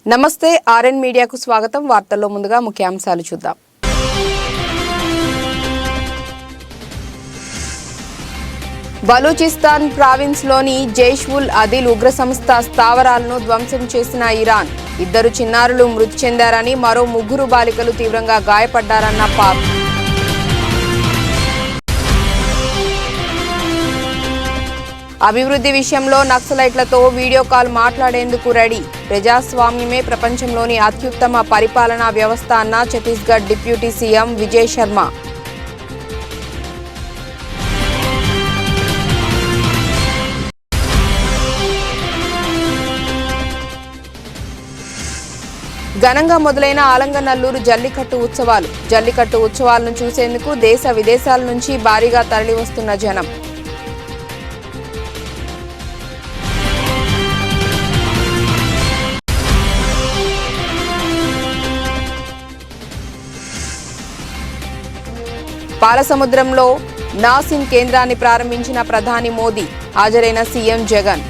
నమస్తే ఆర్ఎన్ మీడియాకు స్వాగతం. వార్తల్లో ముందుగా ముఖ్యాంశాలు చూద్దాం. బలూచిస్తాన్ ప్రావిన్స్లోని జైష్-ఉల్ అదిల్ ఉగ్ర సంస్థ స్థావరాలను ధ్వంసం చేసిన ఇరాన్. 2 చిన్నారులు మృతి చెందారని, మరో 3 బాలికలు తీవ్రంగా గాయపడ్డారన్న పాక్. అభివృద్ధి విషయంలో నక్సలైట్లతో వీడియో కాల్ మాట్లాడేందుకు రెడీ. ప్రజాస్వామ్యమే ప్రపంచంలోని అత్యుత్తమ పరిపాలనా వ్యవస్థ అన్న ఛత్తీస్గఢ్ డిప్యూటీ సీఎం విజయ్ శర్మ. ఘనంగా మొదలైన ఆలంగనల్లూరు జల్లికట్టు ఉత్సవాలు. జల్లికట్టు ఉత్సవాలను చూసేందుకు దేశ విదేశాల నుంచి భారీగా తరలివస్తున్న జనం. పాలసముద్రంలో నాసిన్ కేంద్రాన్ని ప్రారంభించిన ప్రధాని మోదీ. హాజరైన సీఎం జగన్.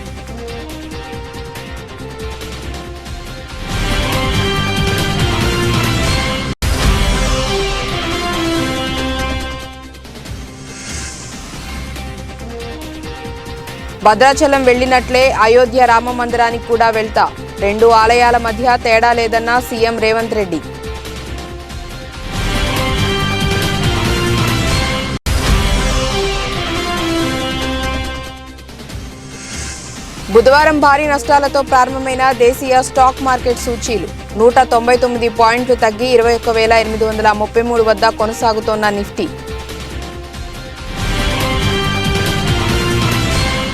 భద్రాచలం వెళ్లినట్లే అయోధ్య రామ మందిరానికి కూడా వెళ్తా. 2 ఆలయాల మధ్య తేడా లేదన్న సీఎం రేవంత్ రెడ్డి. బుధవారం భారీ నష్టాలతో ప్రారంభమైన దేశీయ స్టాక్ మార్కెట్ సూచీలు 199 పాయింట్లు తగ్గి 21,833 వద్ద కొనసాగుతోన్న నిఫ్టీ.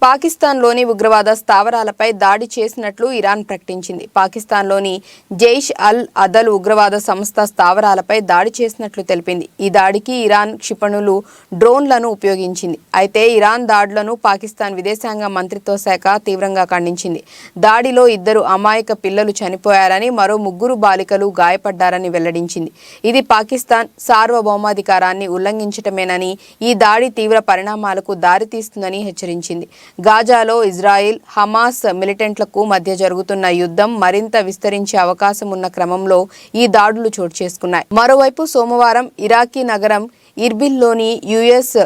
పాకిస్తాన్లోని ఉగ్రవాద స్థావరాలపై దాడి చేసినట్లు ఇరాన్ ప్రకటించింది. పాకిస్తాన్లోని జైష్ అల్ అదల్ ఉగ్రవాద సంస్థ స్థావరాలపై దాడి చేసినట్లు తెలిపింది. ఈ దాడికి ఇరాన్ క్షిపణులు, డ్రోన్లను ఉపయోగించింది. అయితే ఇరాన్ దాడులను పాకిస్తాన్ విదేశాంగ మంత్రిత్వ శాఖ తీవ్రంగా ఖండించింది. దాడిలో 2 అమాయక పిల్లలు చనిపోయారని, మరో 3 బాలికలు గాయపడ్డారని వెల్లడించింది. ఇది పాకిస్తాన్ సార్వభౌమాధికారాన్ని ఉల్లంఘించటమేనని, ఈ దాడి తీవ్ర పరిణామాలకు దారితీస్తుందని హెచ్చరించింది. గాజాలో ఇజ్రాయిల్, హమాస్ మిలిటెంట్లకు మధ్య జరుగుతున్న యుద్ధం మరింత విస్తరించే అవకాశం ఉన్న క్రమంలో ఈ దాడులు చోటు చేసుకున్నాయి. మరోవైపు సోమవారం ఇరాకీ నగరం ఇర్బిల్లోని యుఎస్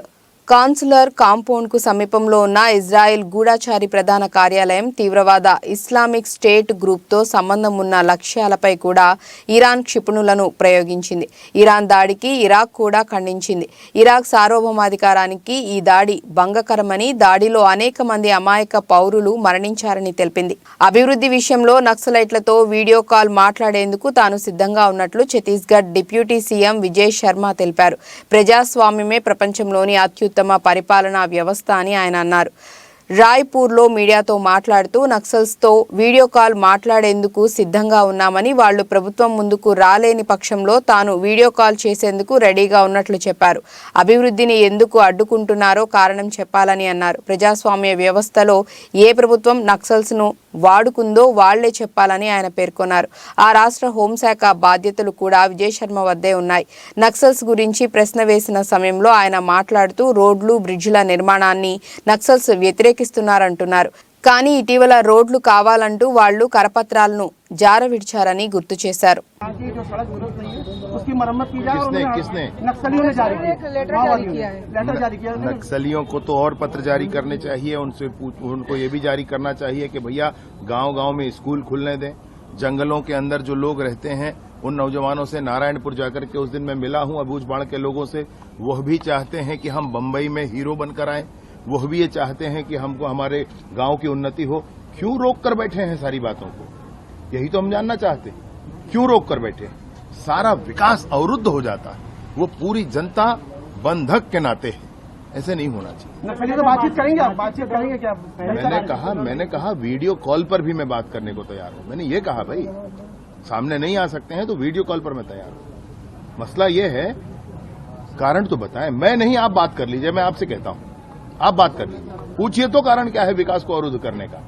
కాన్సులర్ కాంపౌండ్కు సమీపంలో ఉన్న ఇజ్రాయెల్ గూఢచారి ప్రధాన కార్యాలయం తీవ్రవాద ఇస్లామిక్ స్టేట్ గ్రూప్తో సంబంధం ఉన్న లక్ష్యాలపై కూడా ఇరాన్ క్షిపణులను ప్రయోగించింది. ఇరాన్ దాడికి ఇరాక్ కూడా ఖండించింది. ఇరాక్ సార్వభౌమాధికారానికి ఈ దాడి భంగకరమని, దాడిలో అనేక మంది అమాయక పౌరులు మరణించారని తెలిపింది. అభివృద్ధి విషయంలో నక్సలైట్లతో వీడియో కాల్ మాట్లాడేందుకు తాను సిద్ధంగా ఉన్నట్లు ఛత్తీస్గఢ్ డిప్యూటీ సీఎం విజయ్ శర్మ తెలిపారు. ప్రజాస్వామ్యమే ప్రపంచంలోని అత్యుత్తమ పరిపాలనా వ్యవస్థ అని ఆయన అన్నారు. రాయ్పూర్లో మీడియాతో మాట్లాడుతూ నక్సల్స్తో వీడియో కాల్ మాట్లాడేందుకు సిద్ధంగా ఉన్నామని, వాళ్లు ప్రభుత్వం ముందుకు రాలేని పక్షంలో తాను వీడియో కాల్ చేసేందుకు రెడీగా ఉన్నట్లు చెప్పారు. అభివృద్ధిని ఎందుకు అడ్డుకుంటున్నారో కారణం చెప్పాలని అన్నారు. ప్రజాస్వామ్య వ్యవస్థలో ఏ ప్రభుత్వం నక్సల్స్ను వాడుకుందో వాళ్లే చెప్పాలని ఆయన పేర్కొన్నారు. ఆ రాష్ట్ర హోంశాఖ బాధ్యతలు కూడా విజయ్ శర్మ వద్దే ఉన్నాయి. నక్సల్స్ గురించి ప్రశ్న వేసిన సమయంలో ఆయన మాట్లాడుతూ రోడ్లు, బ్రిడ్జిల నిర్మాణాన్ని నక్సల్స్ వ్యతిరేకిస్తున్నారంటున్నారు. కానీ ఇటీవల రోడ్లు కావాలంటూ వాళ్లు కరపత్రాలను జారవిడిచారని గుర్తు చేశారు. नक्सलियों को तो और पत्र जारी करने चाहिए, उनको ये भी जारी करना चाहिए कि भैया गांव-गांव में स्कूल खुलने दें। जंगलों के अंदर जो लोग रहते हैं उन नौजवानों से नारायणपुर जाकर के उस दिन मैं मिला हूं अबूझबाड़ के लोगों से, वह भी चाहते हैं कि हम बंबई में हीरो बनकर आए, वह भी ये चाहते हैं कि हमको हमारे गांव की उन्नति हो। क्यों रोक कर बैठे हैं सारी बातों को? यही तो हम जानना चाहते हैं, क्यों रोक कर बैठे? सारा विकास अवरुद्ध हो जाता है, वो पूरी जनता बंधक के नाते है, ऐसे नहीं होना चाहिए। तो बातचीत करेंगे आप? बातचीत करेंगे क्या? मैंने कहा वीडियो कॉल पर भी मैं बात करने को तैयार हूं। मैंने ये कहा भाई सामने नहीं आ सकते हैं तो वीडियो कॉल पर मैं तैयार हूं। मसला ये है, कारण तो बताएं। मैं नहीं, आप बात कर लीजिए, मैं आपसे कहता हूं आप बात कर लीजिए, पूछिए तो कारण क्या है विकास को अवरुद्ध करने का?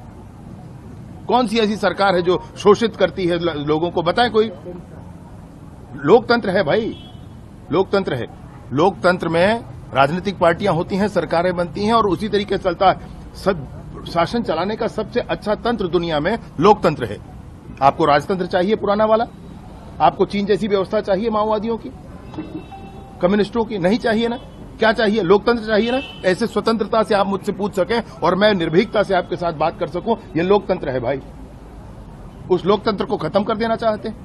कौन सी ऐसी सरकार है जो शोषित करती है लोगों को? बताएं कोई। लोकतंत्र है भाई, लोकतंत्र है। लोकतंत्र में राजनीतिक पार्टियां होती हैं, सरकारें बनती हैं और उसी तरीके से चलता है। सब शासन चलाने का सबसे अच्छा तंत्र दुनिया में लोकतंत्र है। आपको राजतंत्र चाहिए पुराना वाला? आपको चीन जैसी व्यवस्था चाहिए माओवादियों की, कम्युनिस्टों की? नहीं चाहिए ना। क्या चाहिए? लोकतंत्र चाहिए ना। ऐसे स्वतंत्रता से आप मुझसे पूछ सकें और मैं निर्भीकता से आपके साथ बात कर सकूं, ये लोकतंत्र है भाई। उस लोकतंत्र को खत्म कर देना चाहते हैं।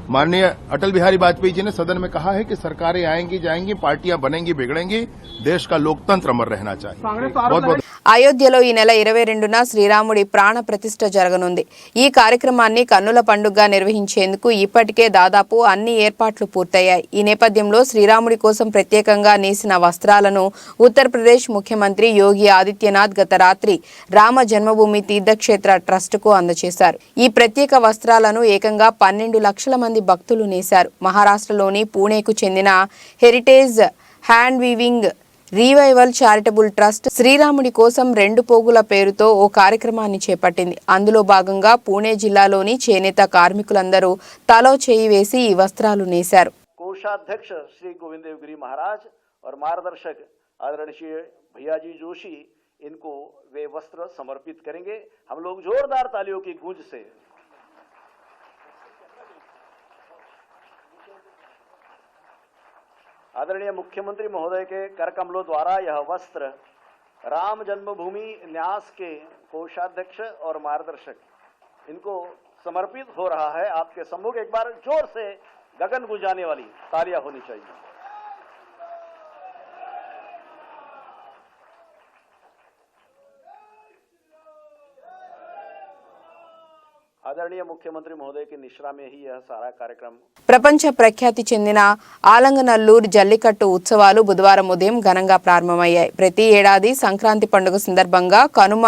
माननीय अटल बिहारी वाजपेयी जी ने सदन में कहा है कि सरकारें आएंगी जाएंगी, पार्टियां बनेंगी बिगड़ेंगी, देश का लोकतंत्र अमर रहना चाहिए। बहुत बहुत అయోధ్యలో ఈ నెల 22న శ్రీరాముడి ప్రాణ ప్రతిష్ఠ జరగనుంది. ఈ కార్యక్రమాన్ని కన్నుల పండుగగా నిర్వహించేందుకు ఇప్పటికే దాదాపు అన్ని ఏర్పాట్లు పూర్తయ్యాయి. ఈ నేపథ్యంలో శ్రీరాముడి కోసం ప్రత్యేకంగా నేసిన వస్త్రాలను ఉత్తరప్రదేశ్ ముఖ్యమంత్రి యోగి ఆదిత్యనాథ్ గత రాత్రి రామ జన్మభూమి తీర్థక్షేత్ర ట్రస్టుకు అందజేశారు. ఈ ప్రత్యేక వస్త్రాలను ఏకంగా 12 లక్షల మంది భక్తులు నేశారు. మహారాష్ట్రలోని పూణేకు చెందిన heritage hand weaving రీవైవల్ charitable trust శ్రీరాముడి కోసం 2 పోగుల పేరుతో ఓ కార్యక్రమాన్ని చేపట్టింది. అందులో భాగంగా పూణే జిల్లాలోని చేనేత కార్మికులందరూ తలో చేయి వేసి ఈ వస్త్రాలు నేశారు. कोषाध्यक्ष श्री गोविंद देवगिरी महाराज और मार्गदर्शक आदरणीय भैयाजी जोशी इनको वे वस्त्र समर्पित करेंगे. हम लोग जोरदार तालियों की गूंज से आदरणीय मुख्यमंत्री महोदय के कर कमलों द्वारा यह वस्त्र राम जन्मभूमि न्यास के कोषाध्यक्ष और मार्गदर्शक इनको समर्पित हो रहा है. आपके सम्मुख एक बार जोर से गगन गुंजाने वाली तालियां होनी चाहिए. आदरणीय मुख्यमंत्री महोदय की निश्रा में ही यह सारा कार्यक्रम ప్రపంచ ప్రఖ్యాతి చెందిన ఆలంగనల్లూరు జల్లికట్టు ఉత్సవాలు బుధవారం ఉదయం ఘనంగా ప్రారంభమయ్యాయి. ప్రతి ఏడాది సంక్రాంతి పండుగ సందర్భంగా కనుమ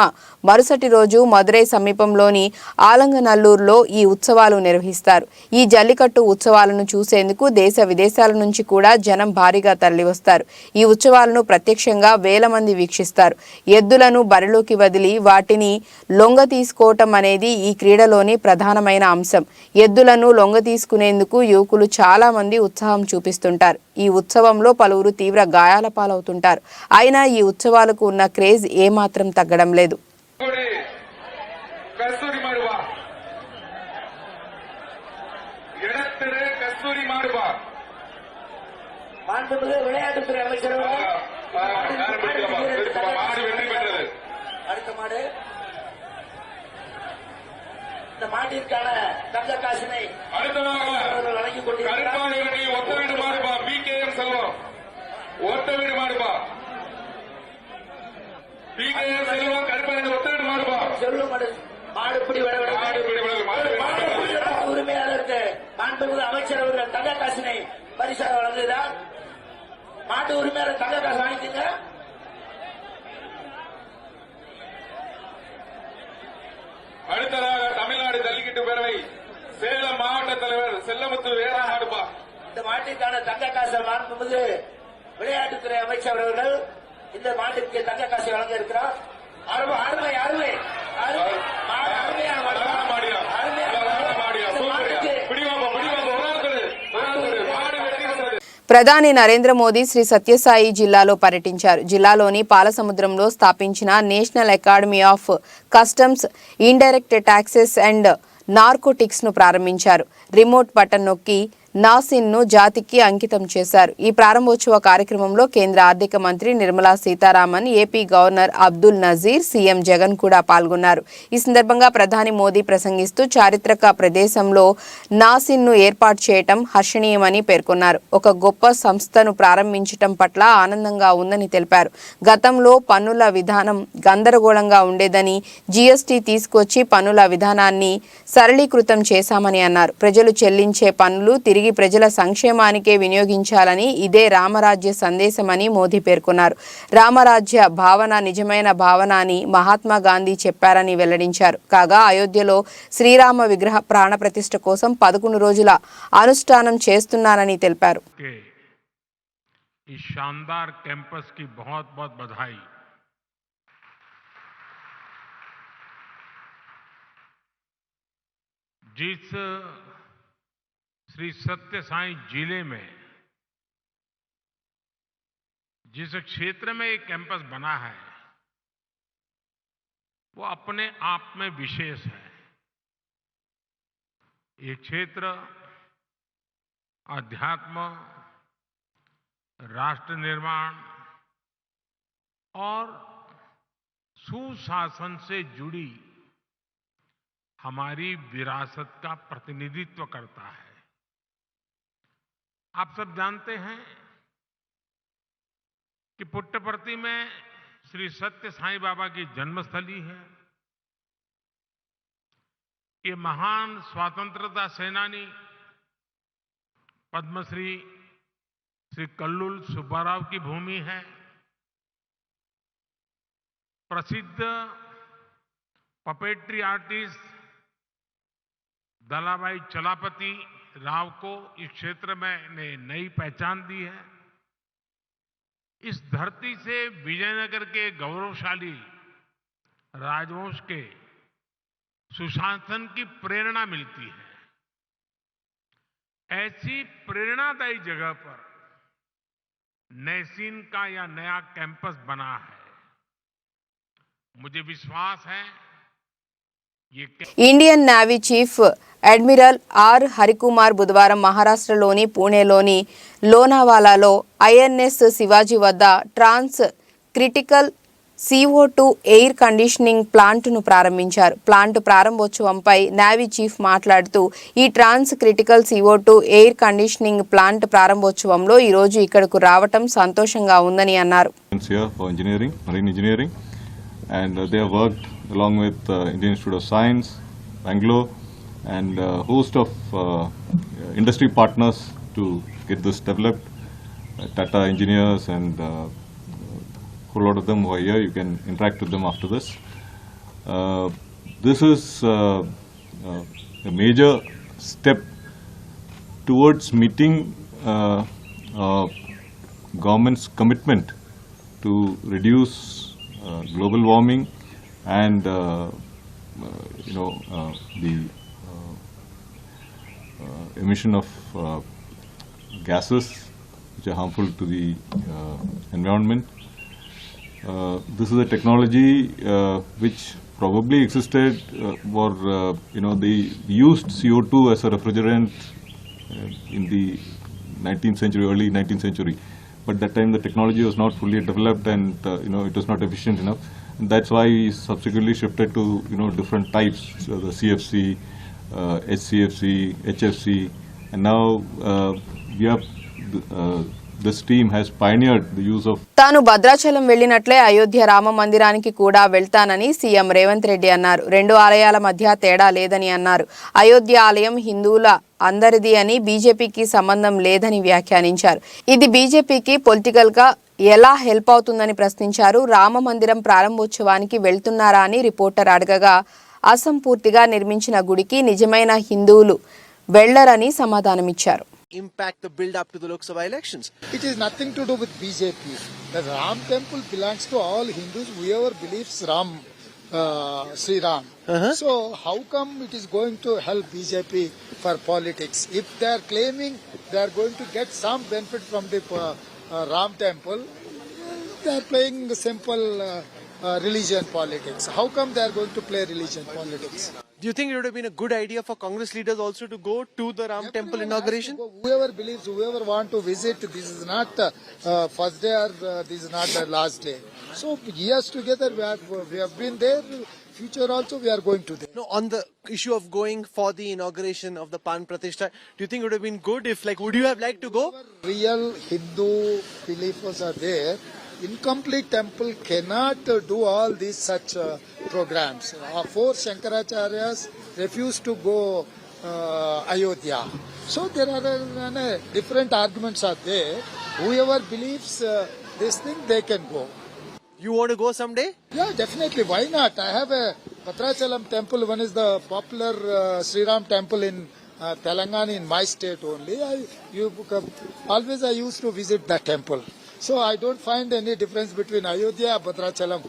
మరుసటి రోజు మదురై సమీపంలోని ఆలంగనల్లూరులో ఈ ఉత్సవాలు నిర్వహిస్తారు. ఈ జల్లికట్టు ఉత్సవాలను చూసేందుకు దేశ విదేశాల నుంచి కూడా జనం భారీగా తరలివస్తారు. ఈ ఉత్సవాలను ప్రత్యక్షంగా వేల మంది వీక్షిస్తారు. ఎద్దులను బరిలోకి వదిలి వాటిని లొంగ తీసుకోవటం అనేది ఈ క్రీడలోని ప్రధానమైన అంశం. ఎద్దులను లొంగ తీసుకునేందుకు యువకులు చాలా మంది ఉత్సాహం చూపిస్తుంటారు. ఈ ఉత్సవంలో పలువురు తీవ్ర గాయాల పాలవుతుంటారు. అయినా ఈ ఉత్సవాలకు ఉన్న క్రేజ్ ఏమాత్రం తగ్గడం లేదు. இந்த மாட்டிற்கான தங்க காசினை வழங்கிக் உரிமையாளருக்கு மாண்புமிகு அமைச்சர் அவர்கள் தங்க காசினை பரிசாக வழங்குகிறார். மாட்டு உரிமையாளர் தங்க காசு வாங்கிக்கங்க. அடுத்ததாக தமிழ்நாடு ஜல்லிக்கட்டு பேரவை சேலம் மாவட்ட தலைவர் செல்லமுத்து வேறாடுபா. இந்த மாட்டிற்கான தங்க காசை மாண்புமிகு விளையாட்டுத்துறை அமைச்சர் அவர்கள் இந்த மாட்டிற்கு தங்க காசை வழங்க இருக்கிறார். அருமை அருமை அருமை ప్రధాని నరేంద్ర మోదీ శ్రీ సత్యసాయి జిల్లాలో పర్యటించారు. జిల్లాలోని పాలసముద్రంలో స్థాపించిన national academy of customs, indirect taxes and narcotics ను ప్రారంభించారు. రిమోట్ బటన్ నొక్కి నాసిన్ ను జాతికి అంకితం చేశారు. ఈ ప్రారంభోత్సవ కార్యక్రమంలో కేంద్ర ఆర్థిక మంత్రి Nirmala Sitharaman, AP governor Abdul Nazeer, CM Jagan కూడా పాల్గొన్నారు. ఈ సందర్భంగా ప్రధాని మోదీ ప్రసంగిస్తూ చారిత్రక ప్రదేశంలో నాసిన్ ను ఏర్పాటు చేయటం హర్షణీయమని పేర్కొన్నారు. ఒక గొప్ప సంస్థను ప్రారంభించటం పట్ల ఆనందంగా ఉందని తెలిపారు. గతంలో పన్నుల విధానం గందరగోళంగా ఉండేదని, జీఎస్టీ తీసుకొచ్చి పన్నుల విధానాన్ని సరళీకృతం చేశామని అన్నారు. ప్రజలు చెల్లించే పన్నులు తిరిగి ప్రజల సంక్షేమానికే వినియోగించాలని ఇదే రామరాజ్య సందేశమని మోదీ పేర్కొన్నారు. రామరాజ్య భావన నిజమైన భావన అని మహాత్మా గాంధీ చెప్పారని వెల్లడించారు. కాగా అయోధ్యలో శ్రీరామ విగ్రహ ప్రాణ ప్రతిష్ఠ కోసం 11 రోజుల అనుష్ఠానం చేస్తున్నారని తెలిపారు. इस शानदार कैंपस की बहुत बहुत बधाई. जिस श्री सत्य साई जिले में जिस क्षेत्र में एक कैंपस बना है वो अपने आप में विशेष है. ये क्षेत्र अध्यात्म, राष्ट्र निर्माण और सुशासन से जुड़ी हमारी विरासत का प्रतिनिधित्व करता है। आप सब जानते हैं कि पुट्टपर्ती में श्री सत्य साईं बाबा की जन्मस्थली है। ये महान स्वतंत्रता सेनानी पद्मश्री श्री कल्लूल सुब्बाराव की भूमि है। प्रसिद्ध पपेट्री आर्टिस्ट दलाभाई चलापति राव को इस क्षेत्र में ने नई पहचान दी है। इस धरती से विजयनगर के गौरवशाली राजवंश के सुशासन की प्रेरणा मिलती है। ऐसी प्रेरणादायी जगह पर नैसीन का यह नया कैंपस बना है। मुझे विश्वास है ये Indian navy chief admiral R Harikumar బుధవారం మహారాష్ట్రలోని పూణేలోని లోనావాలాలో ఐఎన్ఎస్ శివాజీ వద్ద ట్రాన్స్ క్రిటికల్ CO2 ఎయిర్ కండిషనింగ్ ప్లాంట్ను ప్రారంభించారు. ప్లాంట్ ప్రారంభోత్సవంపై నేవీ చీఫ్ మాట్లాడుతూ ఈ transcritical CO2 air conditioning plant ప్రారంభోత్సవంలో ఈ రోజు ఇక్కడకు రావటం సంతోషంగా ఉందని అన్నారు. Marine engineering, and they have worked along with Indian Institute of Science, Bangalore, and a host of industry partners to get this developed. Tata engineers and a whole lot of them who are here. You can interact with them after this. This is a major step towards meeting government's commitment to reduce global warming and the emission of gases which are harmful to the environment. This is a technology which probably existed for they used CO2 as a refrigerant in the 19th century, early 19th century. But that time the technology was not fully developed and it was not efficient enough. And that's why we subsequently shifted to different types, so the CFC, HCFC, HFC, and now we have this team has pioneered the use of. తాను భద్రాచలం వెళ్లినట్లే అయోధ్య రామ మందిరానికి కూడా వెళ్తానని CM Revanth Reddy అన్నారు. రెండు ఆలయాల మధ్య తేడా లేదని అన్నారు. అయోధ్య ఆలయం హిందువుల అందరిది అని బీజేపీకి సంబంధం లేదని వ్యాఖ్యానించారు. ఇది బీజేపీకి పొలిటికల్ గా ఎలా హెల్ప్ అవుతుందని ప్రశ్నించారు. రామ మందిరం ప్రారంభోత్సవానికి వెళ్తున్నారా అని రిపోర్టర్ అడగగా అసంపూర్తిగా నిర్మించిన గుడికి నిజమైన హిందువులు వెళ్లరని సమాధానమిచ్చారు. Impact the build up to the Lok Sabha elections. It is nothing to do with BJP. The Ram temple belongs to all Hindus, whoever believes Ram, Sri Ram. So how come it is going to help BJP for politics? If they are claiming they are going to get some benefit from the Ram temple, they are playing simple religion politics. How come they are going to play religion politics? Do you think it would have been a good idea for Congress leaders also to go to the Ram temple inauguration? Whoever believes, whoever want to visit, this is not first day or this is not the last day. So years together we have been there. Future also we are going to there. No, on the issue of going for the inauguration of the Pan Pratishtha, do you think it would have been good if, would you have liked to go? Real Hindu believers are there. Incomplete temple cannot do all these such programs. Four Shankaracharyas refused to go Ayodhya. So there are different arguments are there. Whoever believes this thing, they can go. You want to go someday? Yeah, definitely. Why not? I have a Bhadrachalam temple. One is the popular Sri Ram temple in Telangana, in my state only. Always I used to visit that temple. So I don't find any difference between Ayodhya and Bhadrachalam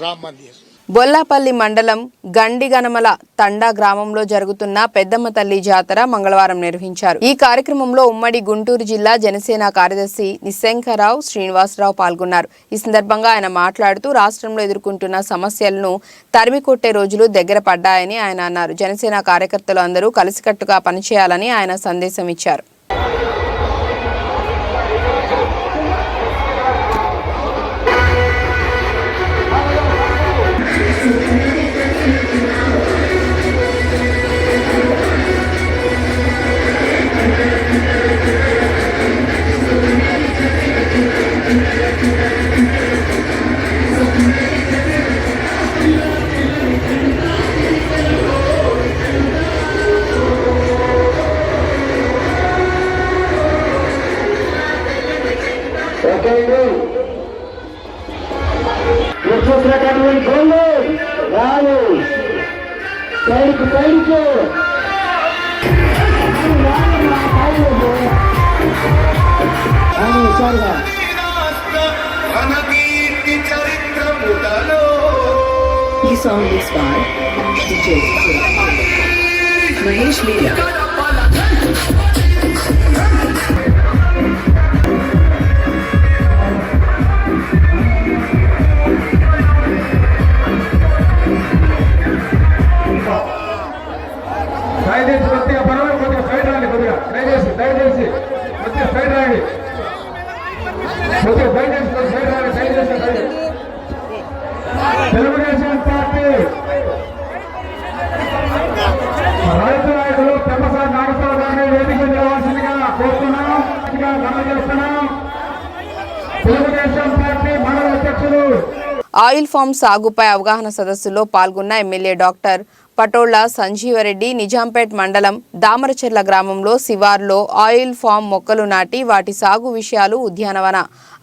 Ram Mandir. Bollapalli మండలం గండిగనమల తండా గ్రామంలో జరుగుతున్న పెద్దమ్మ తల్లి జాతర మంగళవారం నిర్వహించారు. ఈ కార్యక్రమంలో ఉమ్మడి గుంటూరు జిల్లా జనసేన కార్యదర్శి నిశంకరావు శ్రీనివాసరావు పాల్గొన్నారు. ఈ సందర్భంగా ఆయన మాట్లాడుతూ రాష్ట్రంలో ఎదుర్కొంటున్న సమస్యలను తరిమికొట్టే రోజులు దగ్గర పడ్డాయని ఆయన అన్నారు. జనసేన కార్యకర్తలు అందరూ కలిసికట్టుగా పనిచేయాలని ఆయన సందేశం ఇచ్చారు. ఈ song is by DJ Mahesh Leela. Telugu Desam party రైతు నాయకులు పెమ్మసాని నాగేశ్వరరావు గారిని వేదిక నిలవాల్సిందిగా కోరుతున్నాం, అందజేస్తున్నాం. తెలుగుదేశం పార్టీ మండల అధ్యక్షులు. ఆయిల్ ఫామ్ సాగుపై అవగాహన సదస్సులో పాల్గొన్న ఎమ్మెల్యే డాక్టర్ పటోళ్ల సంజీవరెడ్డి నిజాంపేట్ మండలం దామరచెర్ల గ్రామంలో శివార్లో ఆయిల్ ఫామ్ మొక్కలు నాటి వాటి సాగు విషయాలు ఉద్యానవన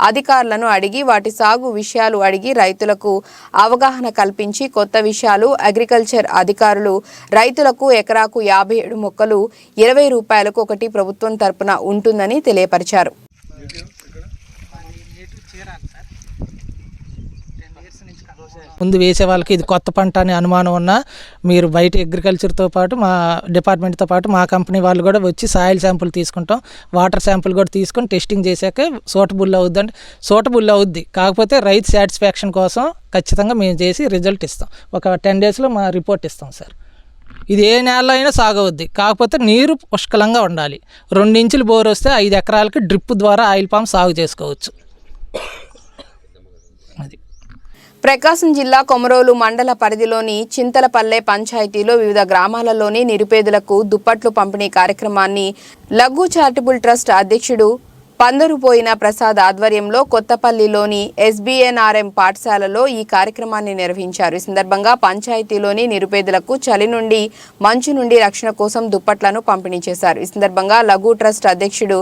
అధికారులను అడిగి రైతులకు అవగాహన కల్పించి కొత్త విషయాలు అగ్రికల్చర్ అధికారులు రైతులకు ఎకరాకు 57 మొక్కలు 20 రూపాయలకు ఒకటి ప్రభుత్వం తరపున ఉంటుందని తెలియపరిచారు. ముందు వేసే వాళ్ళకి ఇది కొత్త పంట అని అనుమానం ఉన్నా మీరు బయట అగ్రికల్చర్తో పాటు మా డిపార్ట్మెంట్తో పాటు మా కంపెనీ వాళ్ళు కూడా వచ్చి సాయిల్ శాంపుల్ తీసుకుంటాం, వాటర్ శాంపుల్ కూడా తీసుకొని టెస్టింగ్ చేశాక సూటబుల్ అవుద్ది. కాకపోతే రైతు సాటిస్ఫాక్షన్ కోసం ఖచ్చితంగా మేము చేసి రిజల్ట్ ఇస్తాం. ఒక 10 డేస్లో మా రిపోర్ట్ ఇస్తాం సార్. ఇది ఏ నేలలో అయినా సాగవద్ది, కాకపోతే నీరు పుష్కలంగా ఉండాలి. 2 ఇంచులు బోర్ వస్తే 5 ఎకరాలకి డ్రిప్ ద్వారా ఆయిల్ పామ్ సాగు చేసుకోవచ్చు. అది ప్రకాశం జిల్లా కొమరోలు మండల పరిధిలోని చింతలపల్లె పంచాయతీలో వివిధ గ్రామాలలోని నిరుపేదలకు దుప్పట్లు పంపిణీ కార్యక్రమాన్ని లఘు చారిటబుల్ ట్రస్ట్ అధ్యక్షుడు పందరుపోయిన ప్రసాద్ ఆధ్వర్యంలో కొత్తపల్లిలోని SBNRM పాఠశాలలో ఈ కార్యక్రమాన్ని నిర్వహించారు. ఈ సందర్భంగా పంచాయతీలోని నిరుపేదలకు చలి నుండి మంచు నుండి రక్షణ కోసం దుప్పట్లను పంపిణీ చేశారు. ఈ సందర్భంగా లఘు ట్రస్ట్ అధ్యక్షుడు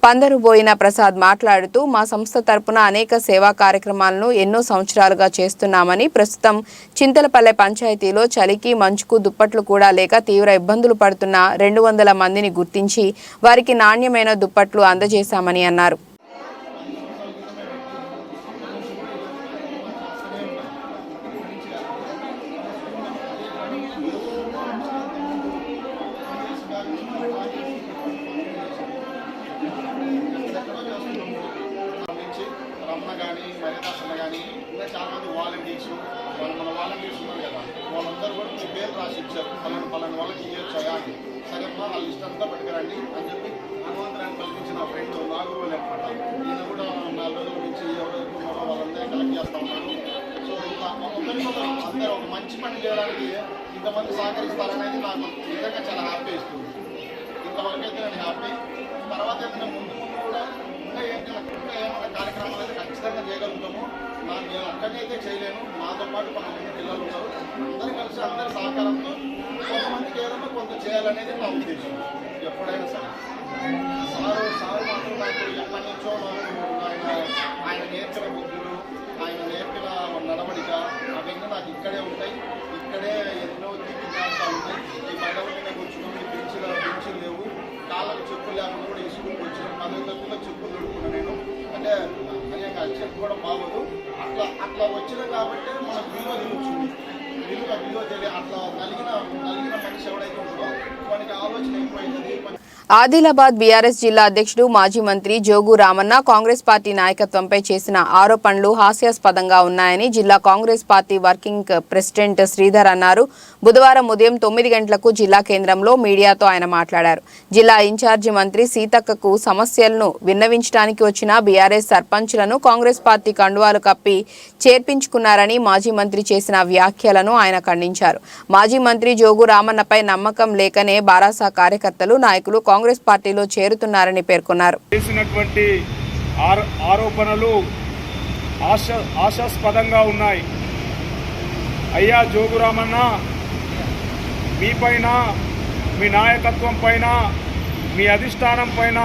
పందరుబోయిన ప్రసాద్ మాట్లాడుతూ మా సంస్థ తరపున అనేక సేవా కార్యక్రమాలను ఎన్నో సంవత్సరాలుగా చేస్తున్నామని, ప్రస్తుతం చింతలపల్లె పంచాయతీలో చలికి మంచుకు దుప్పట్లు కూడా లేక తీవ్ర ఇబ్బందులు పడుతున్న 200 మందిని గుర్తించి వారికి నాణ్యమైన దుప్పట్లు అందజేశామని అన్నారు. మంచి పని చేయడానికి ఇంతమంది సహకరిస్తారనేది నాకు నిజంగా చాలా హ్యాపీ ఇస్తుంది. ఇంతవరకు అయితే నేను హ్యాపీ. తర్వాత ఏదైనా ముందు కూడా ఇంకా ఏమైనా కార్యక్రమాలు అయితే ఖచ్చితంగా చేయగలుగుతాము. నేను ఒక్కనే అయితే చేయలేను, నాతో పాటు 10 పిల్లలు ఉన్నారు. అందరూ కలిసి అందరి సహకారంతో కొంతమందికి ఏదైనా కొంత చేయాలనేది నా ఉద్దేశం. ఎప్పుడైనా సరే సారు మాత్రం నాకు ఎప్పటి నుంచో ఆయన నేర్చిన బుద్ధులు, ఆయన నేర్పిన నడవడిక అవన్నీ నాకు ఇక్కడే ఉంటాయి. ఇక్కడే ఎన్నో విన్యాసాలు ఉన్నాయి. ఈ బండల మీద కూర్చుని బెంచీలు లేవు, కాళ్ళకు చెప్పులు లేకుండా కూడా ఈ స్కూల్కి వచ్చిన 10 తక్కువ చెప్పులు నడుపుకున్నా నేను. అంటే చెప్పు కూడా బాగోదు. అట్లా వచ్చిన కాబట్టి మనకు విలువ తెలుస్తుంది. వీళ్ళు వీడియో అట్లా కలిగిన మనిషి ఎవడైతే ఉంటాడో వానికి ఆలోచన ఎక్కువైతుంది. ఆదిలాబాద్ బీఆర్ఎస్ జిల్లా అధ్యక్షుడు మాజీ మంత్రి జోగు రామన్న కాంగ్రెస్ పార్టీ నాయకత్వంపై చేసిన ఆరోపణలు హాస్యాస్పదంగా ఉన్నాయని జిల్లా Congress party working president Sridhar అన్నారు. బుధవారం ఉదయం 9 గంటలకు జిల్లా కేంద్రంలో మీడియాతో ఆయన మాట్లాడారు. జిల్లా ఇన్ఛార్జి మంత్రి సీతక్కకు సమస్యలను విన్నవించడానికి వచ్చిన బీఆర్ఎస్ సర్పంచ్లను కాంగ్రెస్ పార్టీ కండువాలు కప్పి చేర్పించుకున్నారని మాజీ మంత్రి చేసిన వ్యాఖ్యలను ఆయన ఖండించారు. మాజీ మంత్రి జోగు రామన్నపై నమ్మకం లేకనే బారాసా కార్యకర్తలు నాయకులు కాంగ్రెస్ పార్టీలో చేరుతున్నారని పేర్కొన్నారు. చేసినటువంటి ఆరోపణలు ఆశాస్పదంగా ఉన్నాయి. అయ్యా జోగురామన్న, మీ పైన, మీ నాయకత్వం పైన, మీ అధిష్టానం పైన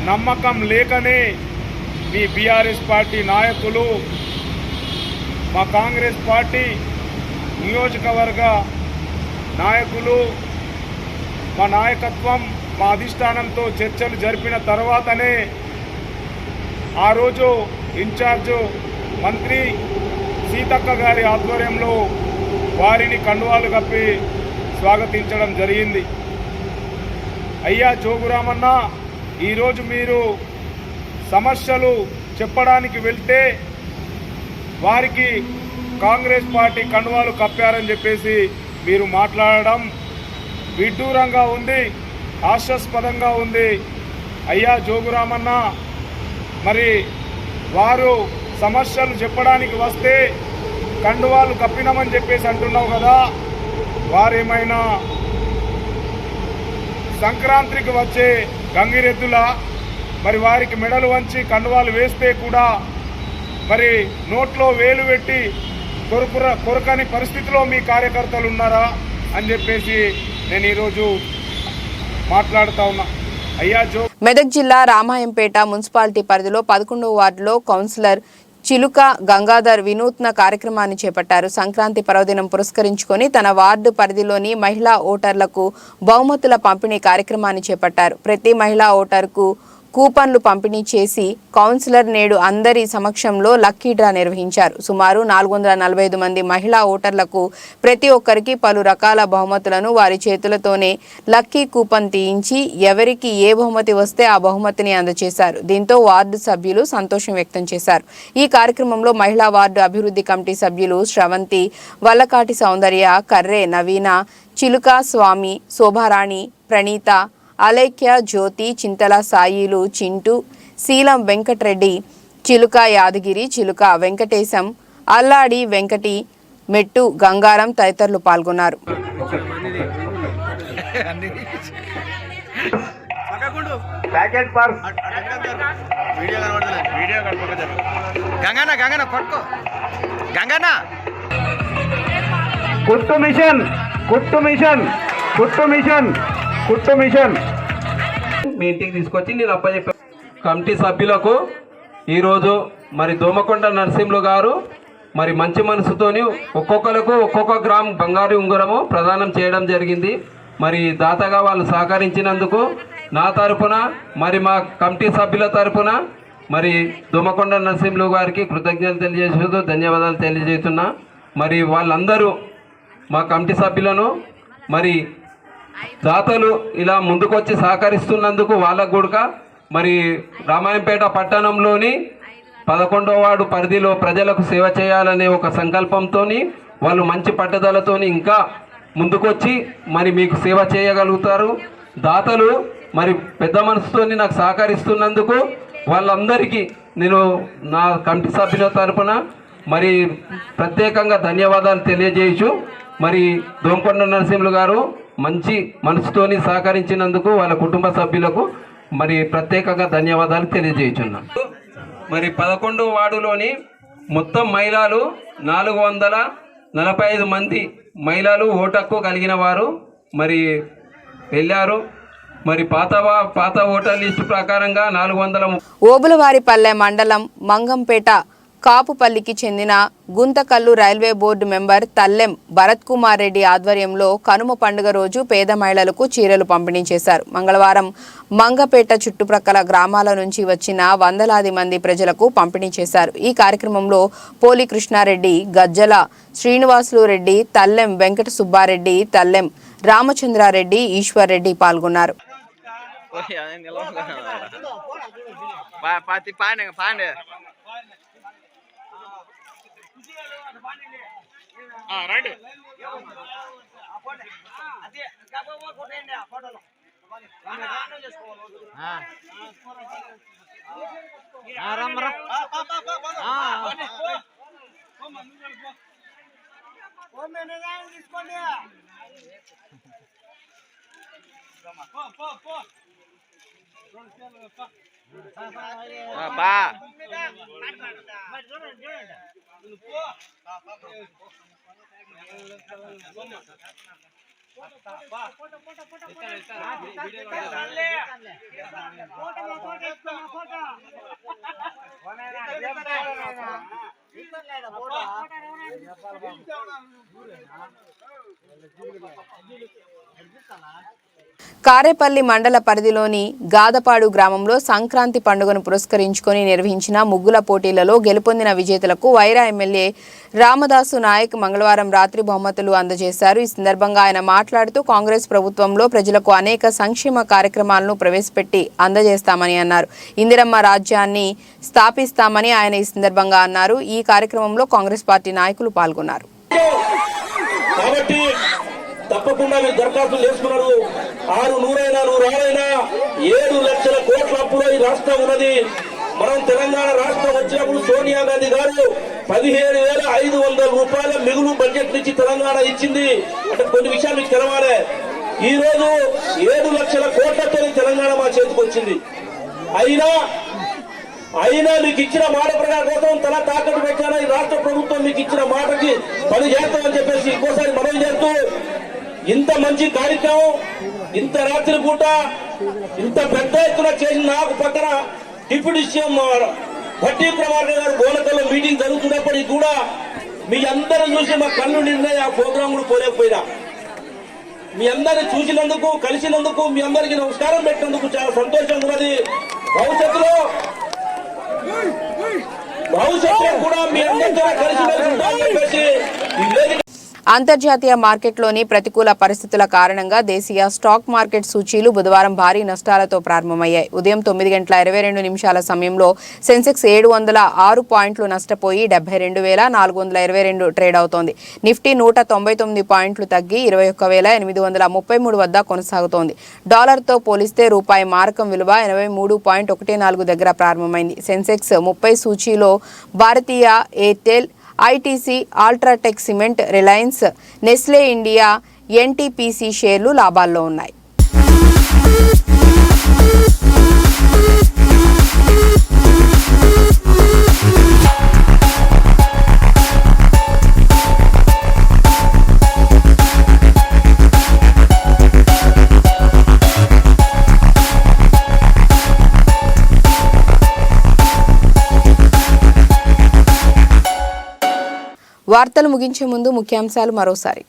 నమ్మకం లేకనే మీ బీఆర్ఎస్ పార్టీ నాయకులు మా కాంగ్రెస్ పార్టీ నియోజకవర్గ నాయకులు మా నాయకత్వం మా అధిష్టానంతో చర్చలు జరిపిన తర్వాతనే ఆ రోజు ఇన్ఛార్జు మంత్రి సీతక్క గారి ఆధ్వర్యంలో వారిని కండువాలు కప్పి స్వాగతించడం జరిగింది. అయ్యా జోగురామన్న, ఈరోజు మీరు సమస్యలు చెప్పడానికి వెళ్తే వారికి కాంగ్రెస్ పార్టీ కండువాలు కప్పారని చెప్పేసి మీరు మాట్లాడడం విడ్డూరంగా ఉంది, హాస్యాస్పదంగా ఉంది. అయ్యా జోగురామన్న, మరి వారు సమస్యలు చెప్పడానికి వస్తే కండువాలు కప్పినామని చెప్పేసి అంటున్నావు కదా, వారేమైనా సంక్రాంతికి వచ్చే గంగిరెద్దులా? మరి వారికి మెడలు వంచి కండువాలు వేస్తే కూడా మరి నోట్లో వేలు పెట్టి కొరకని పరిస్థితిలో మీ కార్యకర్తలు ఉన్నారా అని చెప్పేసి నేను ఈరోజు మాట్లాడుతా ఉన్నా. అయ్యా మెదక్ జిల్లా రామాయంపేట మున్సిపాలిటీ పరిధిలో 11వ వార్డులో కౌన్సిలర్ చిలుక గంగాధర్ వినూత్న కార్యక్రమాన్ని చేపట్టారు. సంక్రాంతి పర్వదినం పురస్కరించుకొని తన వార్డు పరిధిలోని మహిళా ఓటర్లకు బహుమతుల పంపిణీ కార్యక్రమాన్ని చేపట్టారు. ప్రతి మహిళా ఓటర్కు కూపన్లు పంపిణీ చేసి కౌన్సిలర్ నేడు అందరి సమక్షంలో లక్కీ డ్రా నిర్వహించారు. సుమారు 445 మంది మహిళా ఓటర్లకు ప్రతి ఒక్కరికి పలు రకాల బహుమతులను వారి చేతులతోనే లక్కీ కూపన్ తీయించి ఎవరికి ఏ బహుమతి వస్తే ఆ బహుమతిని అందజేశారు. దీంతో వార్డు సభ్యులు సంతోషం వ్యక్తం చేశారు. ఈ కార్యక్రమంలో మహిళా వార్డు అభివృద్ధి కమిటీ సభ్యులు శ్రవంతి, వల్లకాటి సౌందర్య, కర్రే నవీన, చిలుక స్వామి, శోభారాణి, ప్రణీత, అలేఖ్య, జ్యోతి, చింతల సాయిలు, చింటూ, శీలం వెంకటరెడ్డి, చిలుక యాదగిరి, చిలుక వెంకటేశం, అల్లాడి వెంకటి, మెట్టు గంగారం తదితరులు పాల్గొన్నారు. కుట్టు మిషన్ మీ ఇంటికి తీసుకొచ్చి నేను అప్పచెప్పాను. కమిటీ సభ్యులకు ఈరోజు మరి దోమకొండ నరసింహులు గారు మరి మంచి మనసుతోని ఒక్కొక్కరికి ఒక్కొక్క గ్రామ్ బంగారు ఉంగరము ప్రదానం చేయడం జరిగింది. మరి దాతగా వాళ్ళు సహకరించినందుకు నా తరపున మరి మా కమిటీ సభ్యుల తరపున మరి దోమకొండ నరసింహులు గారికి కృతజ్ఞతలు తెలియజేస్తూ ధన్యవాదాలు తెలియజేస్తున్నా. మరి వాళ్ళందరూ మా కమిటీ సభ్యులను మరి దాతలు ఇలా ముందుకొచ్చి సహకరిస్తున్నందుకు వాళ్ళకు కూడా మరి రామాయంపేట పట్టణంలోని 11వ వార్డు పరిధిలో ప్రజలకు సేవ చేయాలనే ఒక సంకల్పంతో వాళ్ళు మంచి పట్టుదలతో ఇంకా ముందుకొచ్చి మరి మీకు సేవ చేయగలుగుతారు. దాతలు మరి పెద్ద మనసుతో నాకు సహకరిస్తున్నందుకు వాళ్ళందరికీ నేను నా కమిటీ సభ్యుల తరపున మరి ప్రత్యేకంగా ధన్యవాదాలు తెలియజేయచ్చు. మరి దోమకొండ నరసింహులు గారు మంచి మనసుతోని సహకరించినందుకు వాళ్ళ కుటుంబ సభ్యులకు మరి ప్రత్యేకంగా ధన్యవాదాలు తెలియజేయుచున్నా. మరి 11వ వార్డులోని మొత్తం మహిళలు 445 మంది మహిళలు ఓటు హక్కు కలిగిన వారు మరి వెళ్ళారు. మరి పాత ఓటర్ లిస్టు ప్రకారంగా 400. ఓబులవారిపల్లె మండలం మంగంపేట కాపుపల్లికి చెందిన Guntakal railway board member Thallem Bharath Kumar Reddy ఆధ్వర్యంలో కనుమ పండుగ రోజు పేద మహిళలకు చీరలు పంపిణీ చేశారు. మంగళవారం మంగపేట చుట్టుప్రక్కల గ్రామాల నుంచి వచ్చిన వందలాది మంది ప్రజలకు పంపిణీ చేశారు. ఈ కార్యక్రమంలో పోలి కృష్ణారెడ్డి, గజ్జల శ్రీనివాసులు రెడ్డి, తల్లెం వెంకట సుబ్బారెడ్డి, తల్లెం రామచంద్రారెడ్డి, ఈశ్వర్ రెడ్డి పాల్గొన్నారు. కారేపల్లి మండల పరిధిలోని గాదపాడు గ్రామంలో సంక్రాంతి పండుగను పురస్కరించుకొని నిర్వహించిన ముగ్గుల పోటీలలో గెలుపొందిన విజేతలకు వైరా ఎమ్మెల్యే రామదాసు నాయక్ మంగళవారం రాత్రి బహుమతులు అందజేశారు. ఈ సందర్భంగా ఆయన మాట్లాడుతూ కాంగ్రెస్ ప్రభుత్వంలో ప్రజలకు అనేక సంక్షేమ కార్యక్రమాలను ప్రవేశపెట్టి అందజేస్తామని అన్నారు. ఇందిరమ్మ రాజ్యాన్ని స్థాపిస్తామని ఆయన ఈ సందర్భంగా అన్నారు. ఈ కార్యక్రమంలో కాంగ్రెస్ పార్టీ నాయకులు పాల్గొన్నారు. తప్పకుండా మీరు దరఖాస్తులు చేసుకున్నారు. 7 లక్షల కోట్ల అప్పులో ఈ రాష్ట్రం ఉన్నది. మనం తెలంగాణ రాష్ట్రం వచ్చినప్పుడు సోనియా గాంధీ గారు 17,500 రూపాయల మిగులు బడ్జెట్ నుంచి తెలంగాణ ఇచ్చింది. అంటే కొన్ని విషయాలు మీకు తెలవాలి. ఈ రోజు 7 లక్షల కోట్లతో తెలంగాణ మా చేతికి వచ్చింది. అయినా మీకు ఇచ్చిన మాట ప్రకారం తల తాకట్టు పెట్టారా ఈ రాష్ట్ర ప్రభుత్వం మీకు ఇచ్చిన మాటకి పని చేస్తామని చెప్పేసి ఇంకోసారి మనం చేస్తూ ఇంత మంచి కార్యక్రమం ఇంత రాత్రి పూట ఇంత పెద్ద ఎత్తున చేసిన నాకు పక్కన డిప్యూటీ సీఎం భట్టి కుమార్ గారు బోనకల్లో మీటింగ్ జరుగుతున్నప్పటికీ కూడా మీ అందరూ చూసి మా కళ్ళు నిండాయి. ఆ ప్రోగ్రాం కూడా పోలేకపోయినా మీ అందరిని చూసినందుకు, కలిసినందుకు, మీ అందరికీ నమస్కారం పెట్టినందుకు చాలా సంతోషంగా ఉన్నది. భవిష్యత్తులో కూడా మీ అందరితో కలిసి ఉంటామని చెప్పేసి ఈ వేదిక. అంతర్జాతీయ మార్కెట్లోని ప్రతికూల పరిస్థితుల కారణంగా దేశీయ స్టాక్ మార్కెట్ సూచీలు బుధవారం భారీ నష్టాలతో ప్రారంభమయ్యాయి. ఉదయం 9:22 సమయంలో సెన్సెక్స్ 706 పాయింట్లు నష్టపోయి 72,422 ట్రేడ్ అవుతోంది. నిఫ్టీ 199 పాయింట్లు తగ్గి 21,833 వద్ద కొనసాగుతోంది. డాలర్తో పోలిస్తే రూపాయి మారకం విలువ 83.14 దగ్గర ప్రారంభమైంది. సెన్సెక్స్ 30 సూచీలో భారతీయ Airtel, ITC, UltraTech cement, Reliance, Nestle India, NTPC షేర్లు లాభాల్లో ఉన్నాయి. వార్తలు ముగించే ముందు ముఖ్యాంశాలు మరోసారి.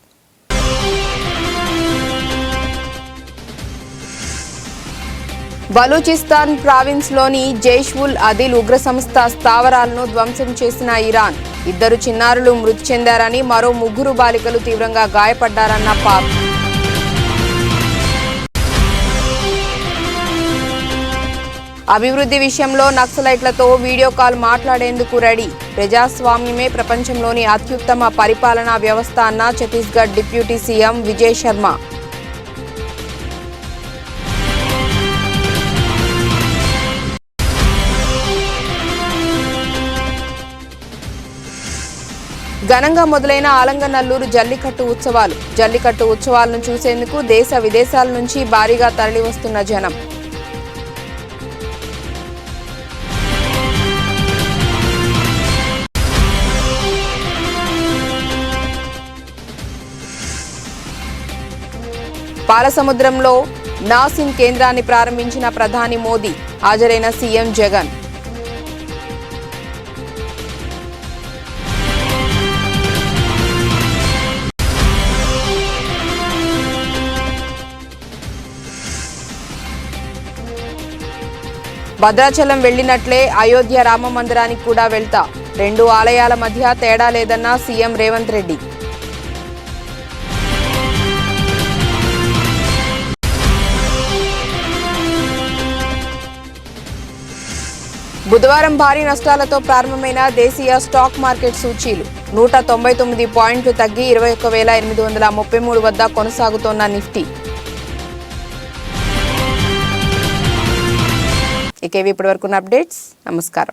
బలూచిస్తాన్ ప్రావిన్స్లోని జైష్-ఉల్ అదిల్ ఉగ్ర సంస్థ స్థావరాలను ధ్వంసం చేసిన ఇరాన్. 2 చిన్నారులు మృతి చెందారని, మరో 3 బాలికలు తీవ్రంగా గాయపడ్డారన్న పాక్. అభివృద్ధి విషయంలో నక్సలైట్లతో వీడియో కాల్ మాట్లాడేందుకు రెడీ. ప్రజాస్వామ్యమే ప్రపంచంలోని అత్యుత్తమ పరిపాలనా వ్యవస్థ అన్న ఛత్తీస్గఢ్ డిప్యూటీ సీఎం విజయ్ శర్మ. ఘనంగా మొదలైన ఆలంగనల్లూరు జల్లికట్టు ఉత్సవాలు. జల్లికట్టు ఉత్సవాలను చూసేందుకు దేశ విదేశాల నుంచి భారీగా తరలివస్తున్న జనం. పాలసముద్రంలో నాసిన్ కేంద్రాన్ని ప్రారంభించిన ప్రధాని మోదీ. హాజరైన సీఎం జగన్. భద్రాచలం వెళ్లినట్లే అయోధ్య రామ మందిరానికి కూడా వెళ్తా. 2 ఆలయాల మధ్య తేడా లేదన్న సీఎం రేవంత్ రెడ్డి. బుధవారం భారీ నష్టాలతో ప్రారంభమైన దేశీయ స్టాక్ మార్కెట్ సూచీలు 199 పాయింట్లు తగ్గి 21,833 వద్ద కొనసాగుతోన్న నిఫ్టీ. ఇక ఇవి ఇప్పటివరకున్న అప్డేట్స్. నమస్కారం.